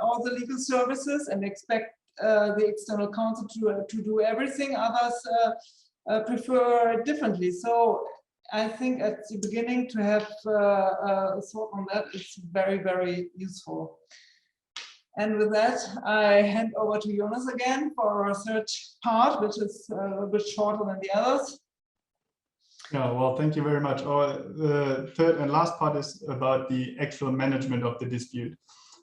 all the legal services and expect the external counsel to do everything. Others prefer differently. So I think at the beginning to have a thought on that is very, very useful. And with that, I hand over to Jonas again for our third part, which is a bit shorter than the others. Yeah, well, thank you very much. The third and last part is about the actual management of the dispute.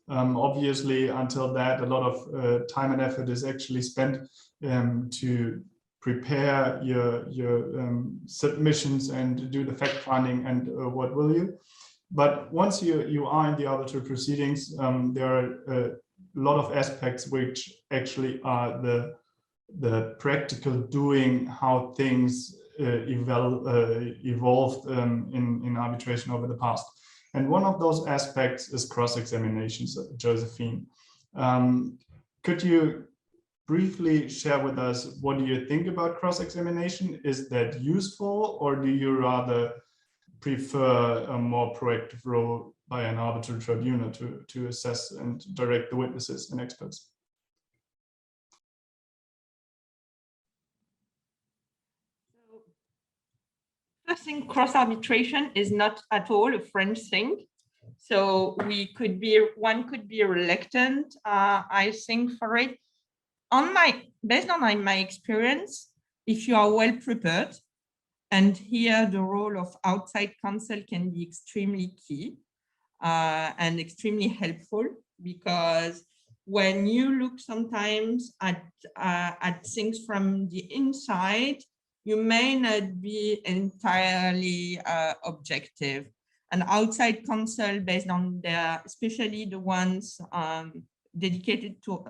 Obviously, until that, a lot of time and effort is actually spent to prepare your submissions and do the fact finding and what will you. But once you are in the arbitral proceedings, there are a lot of aspects which actually are the practical doing, how things evolved in arbitration over the past. And one of those aspects is cross-examinations, Josephine. Could you briefly share with us, what do you think about cross-examination? Is that useful, or do you rather prefer a more proactive role by an arbitral tribunal to assess and direct the witnesses and experts? First thing, cross-arbitration is not at all a French thing. So one could be reluctant, I think, for it. Based on my experience, if you are well prepared, and here the role of outside counsel can be extremely key and extremely helpful, because when you look sometimes at things from the inside, you may not be entirely objective. And outside counsel, based on especially the ones dedicated to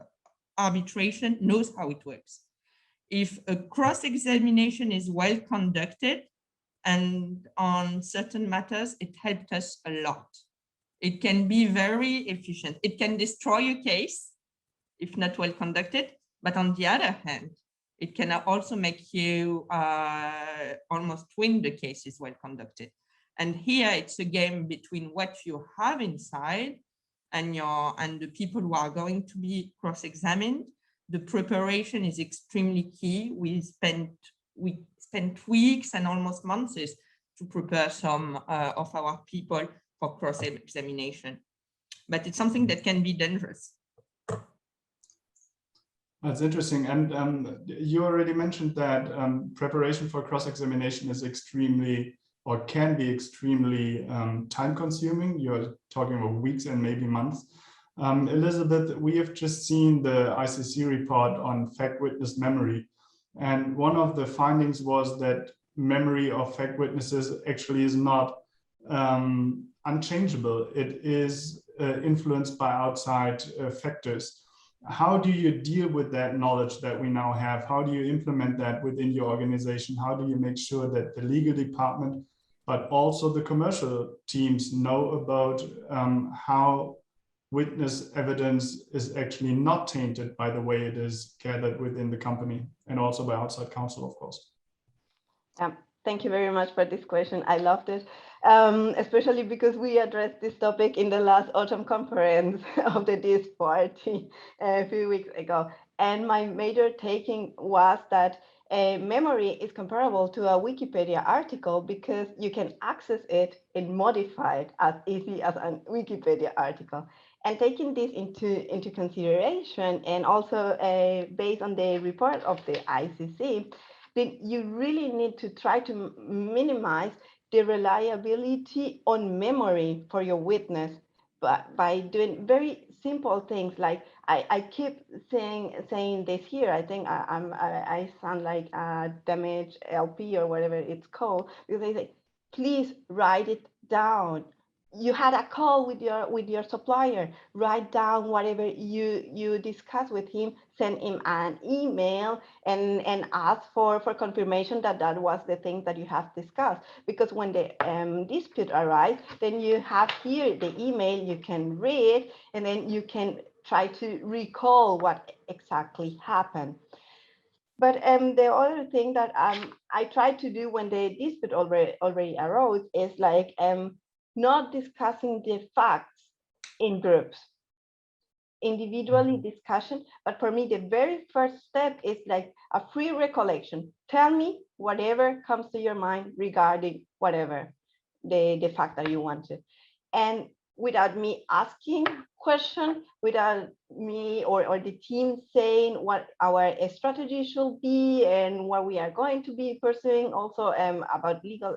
arbitration, knows how it works. If a cross-examination is well conducted and on certain matters, it helped us a lot. It can be very efficient. It can destroy a case if not well conducted, but on the other hand, it can also make you almost win the case is well conducted. And here it's a game between what you have inside and the people who are going to be cross-examined. The preparation is extremely key. We spent weeks and almost months to prepare some of our people for cross-examination. But it's something that can be dangerous. That's interesting. And you already mentioned that preparation for cross-examination is extremely, or can be extremely time-consuming. You're talking about weeks and maybe months. Elizabeth, we have just seen the ICC report on fact witness memory. And one of the findings was that memory of fact witnesses actually is not unchangeable. It is influenced by outside factors. How do you deal with that knowledge that we now have? How do you implement that within your organization? How do you make sure that the legal department, but also the commercial teams, know about how witness evidence is actually not tainted by the way it is gathered within the company, and also by outside counsel, of course? Thank you very much for this question. I loved it, especially because we addressed this topic in the last autumn conference of the Thirdparty a few weeks ago. And my major taking was that memory is comparable to a Wikipedia article because you can access it and modify it as easy as a Wikipedia article. And taking this into consideration, and also based on the report of the ICC, then you really need to try to minimize the reliability on memory for your witness, but by doing very simple things like I keep saying this here. I think I sound like a damaged LP or whatever it's called, because I say, please write it down. You had a call with your supplier. Write down whatever you discuss with him. Send him an email and ask for confirmation that was the thing that you have discussed. Because when the dispute arrives, then you have here the email you can read, and then you can try to recall what exactly happened. But the other thing that I try to do when the dispute already arose is like not discussing the facts in groups. individually discussion, but for me, the very first step is like a free recollection. Tell me whatever comes to your mind regarding whatever the fact that you want to. And without me asking question, without me or the team saying what our strategy should be and what we are going to be pursuing also about legal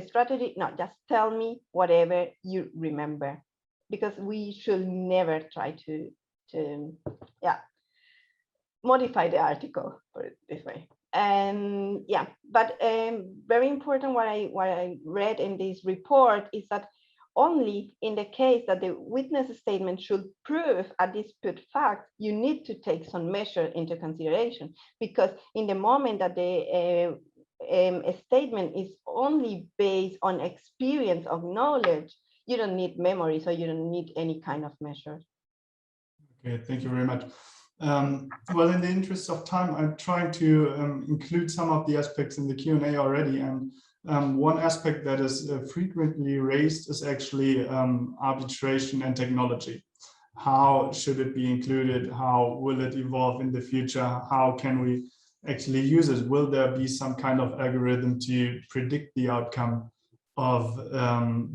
strategy, no, just tell me whatever you remember, because we should never try to modify the article, put it this way. And yeah, but very important what I read in this report is that only in the case that the witness statement should prove a disputed fact, you need to take some measure into consideration, because in the moment that the a statement is only based on experience of knowledge, you don't need memory, so you don't need any kind of measure. Okay, thank you very much. Well, in the interest of time, I'm trying to include some of the aspects in the Q&A already. And one aspect that is frequently raised is actually arbitration and technology. How should it be included? How will it evolve in the future? How can we actually use it? Will there be some kind of algorithm to predict the outcome of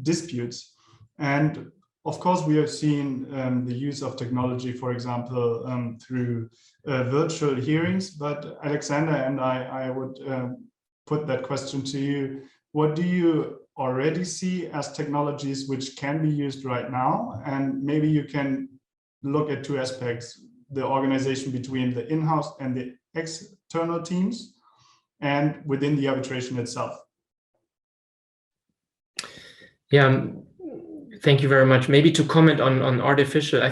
disputes? And of course, we have seen the use of technology, for example, through virtual hearings. But Alexander and I would put that question to you. What do you already see as technologies which can be used right now? And maybe you can look at two aspects: the organization between the in-house and the external teams, and within the arbitration itself. Yeah. Thank you very much. Maybe to comment on artificial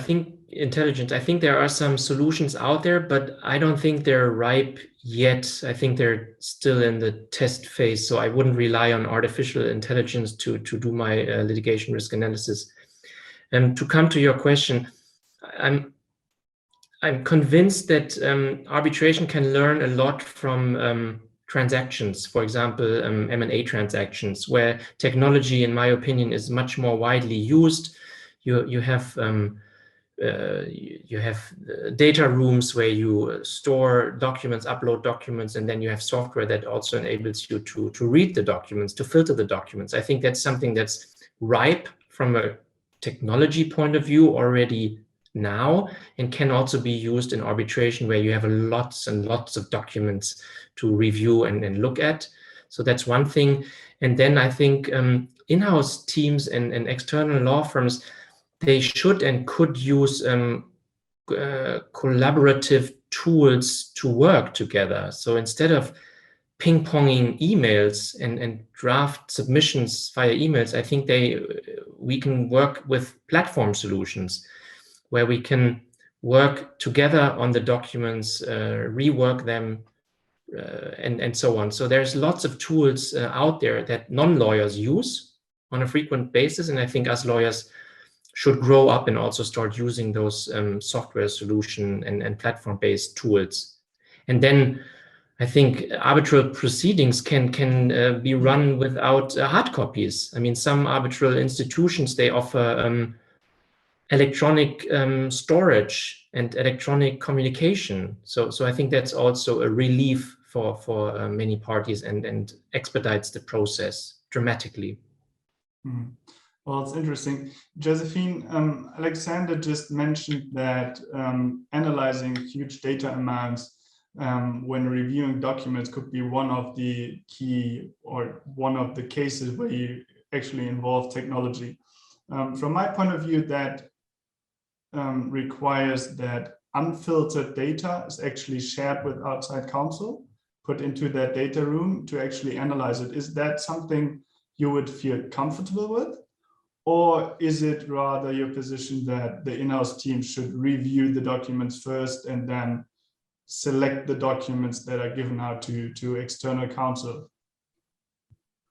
intelligence, I think there are some solutions out there, but I don't think they're ripe yet. I think they're still in the test phase, so I wouldn't rely on artificial intelligence to do my litigation risk analysis. To come to your question, I'm convinced that arbitration can learn a lot from transactions, for example, M&A transactions, where technology, in my opinion, is much more widely used. You have data rooms where you store documents, upload documents, and then you have software that also enables you to read the documents, to filter the documents. I think that's something that's ripe from a technology point of view already now, and can also be used in arbitration, where you have lots and lots of documents to review and look at. So that's one thing. And then I think in-house teams and external law firms, they should and could use collaborative tools to work together. So instead of ping-ponging emails and draft submissions via emails, I think we can work with platform solutions where we can work together on the documents, rework them, and so on. So there's lots of tools out there that non-lawyers use on a frequent basis, and I think us lawyers should grow up and also start using those software solution and platform-based tools. And then I think arbitral proceedings can be run without hard copies. I mean, some arbitral institutions, they offer electronic storage and electronic communication. So I think that's also a relief for many parties and expedites the process dramatically. Mm. Well, it's interesting. Josephine, Alexander just mentioned that analyzing huge data amounts when reviewing documents could be one of the key, or one of the cases where you actually involve technology. From my point of view, that requires that unfiltered data is actually shared with outside counsel, put into that data room to actually analyze it. Is that something you would feel comfortable with? Or is it rather your position that the in-house team should review the documents first and then select the documents that are given out to external counsel?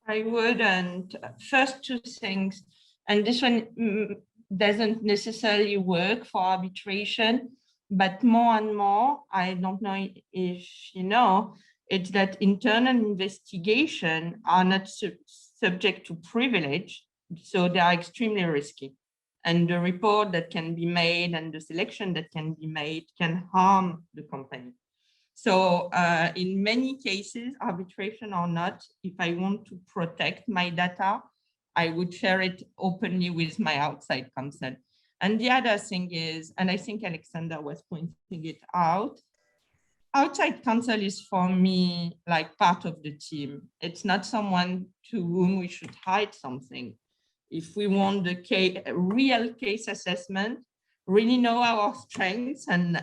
I wouldn't. First, two things, and this one doesn't necessarily work for arbitration, but more and more, I don't know if you know, it's that internal investigation are not subject to privilege, so they are extremely risky. and the report that can be made and the selection that can be made can harm the company. So in many cases, arbitration or not, if I want to protect my data, I would share it openly with my outside counsel. And the other thing is, and I think Alexander was pointing it out, outside counsel is for me like part of the team. It's not someone to whom we should hide something. If we want the real case assessment, really know our strengths and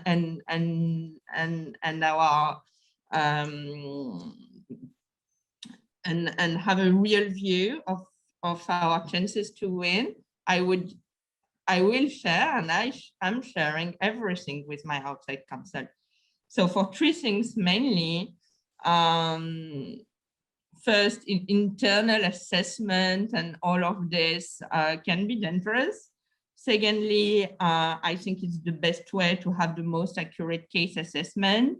our and have a real view of our chances to win, I will share, and I'm sharing everything with my outside counsel. So for three things mainly, first, internal assessment and all of this can be dangerous. Secondly, I think it's the best way to have the most accurate case assessment.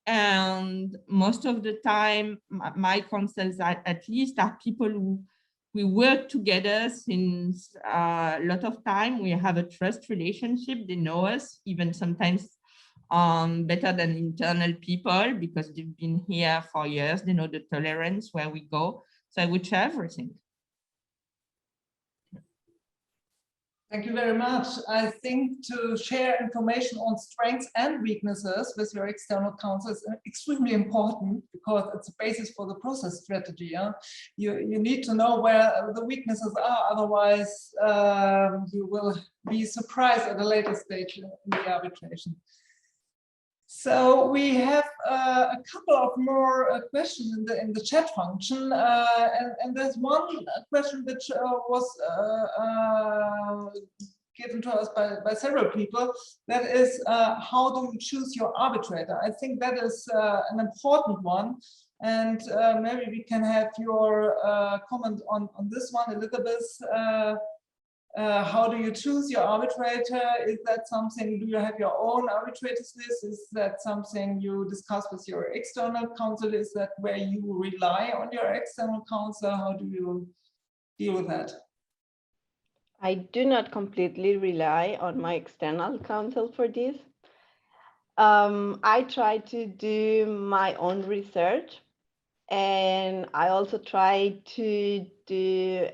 And most of the time, my counsels at least are people who we work together since a lot of time. We have a trust relationship. They know us, even sometimes better than internal people, because they've been here for years. They know the tolerance where we go. So I would share everything. Thank you very much. I think to share information on strengths and weaknesses with your external counsel is extremely important, because it's a basis for the process strategy. Yeah? You need to know where the weaknesses are, otherwise you will be surprised at a later stage in the arbitration. So we have a couple of more questions in the chat function, and there's one question which was given to us by several people. That is, how do you choose your arbitrator? I think that is an important one, and maybe we can have your comment on this one, Elizabeth. How do you choose your arbitrator? Is that something, do you have your own arbitrators list? Is that something you discuss with your external counsel? Is that where you rely on your external counsel? How do you deal with that? I do not completely rely on my external counsel for this. I try to do my own research, and I also try to do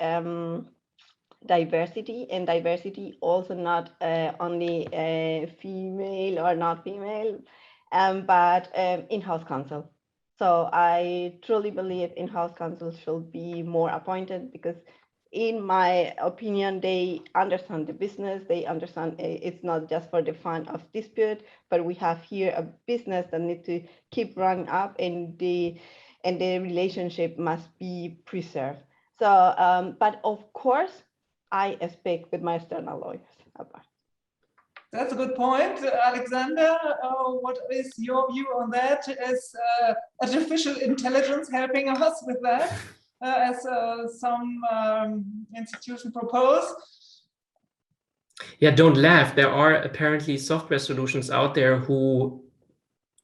diversity, and diversity also not only female or not female, but in-house counsel. So I truly believe in-house counsel should be more appointed, because in my opinion, they understand the business, they understand it's not just for the fun of dispute, but we have here a business that needs to keep running up, and the relationship must be preserved. So, but of course, I speak with my external lawyers about. That's a good point, Alexander. What is your view on that? Is artificial intelligence helping us with that, as some institution propose? Yeah, don't laugh. There are apparently software solutions out there who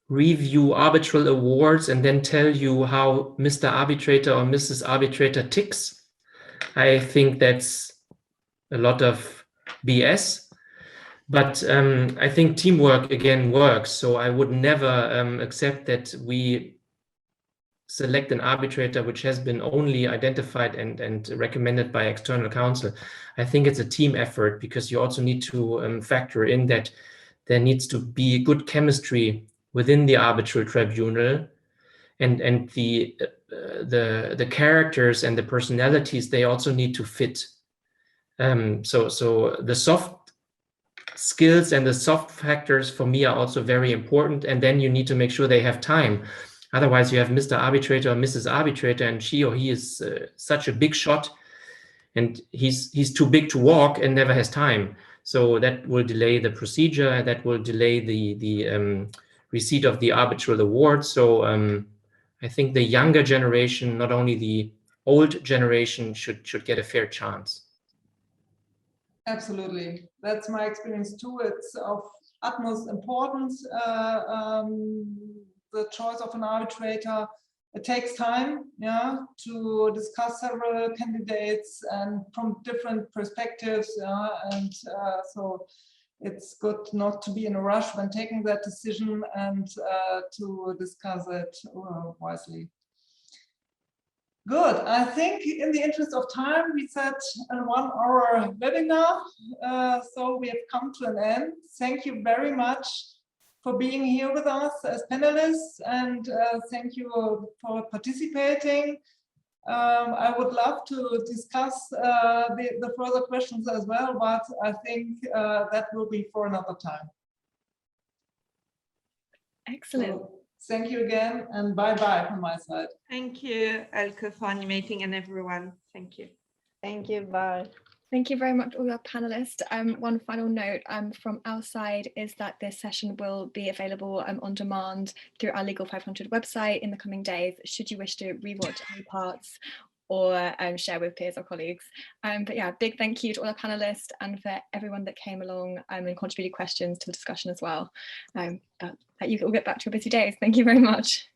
review arbitral awards and then tell you how Mr. Arbitrator or Mrs. Arbitrator ticks. I think that's a lot of BS, but I think teamwork again works. So I would never accept that we select an arbitrator which has been only identified and recommended by external counsel. I think it's a team effort, because you also need to factor in that there needs to be good chemistry within the arbitral tribunal, and the characters and the personalities, they also need to fit. So the soft skills and the soft factors for me are also very important, and then you need to make sure they have time. Otherwise, you have Mr. Arbitrator or Mrs. Arbitrator, and she or he is such a big shot, and he's too big to walk and never has time. So that will delay the procedure, and that will delay the receipt of the arbitral award. So I think the younger generation, not only the old generation, should get a fair chance. Absolutely, that's my experience too. It's of utmost importance, the choice of an arbitrator. it takes time, yeah, to discuss several candidates and from different perspectives, yeah, and so it's good not to be in a rush when taking that decision and to discuss it wisely. Good. I think in the interest of time, we set a 1 hour webinar, so we have come to an end. Thank you very much for being here with us as panelists, and thank you for participating. I would love to discuss the further questions as well, but I think that will be for another time. Excellent. So, thank you again, and bye-bye from my side. Thank you, Elke, for animating, and everyone. Thank you. Thank you. Bye. Thank you very much, all our panelists. One final note from our side is that this session will be available on demand through our Legal 500 website in the coming days, should you wish to rewatch any parts or share with peers or colleagues. But yeah, big thank you to all our panelists and for everyone that came along and contributed questions to the discussion as well. You can all get back to your busy days. Thank you very much.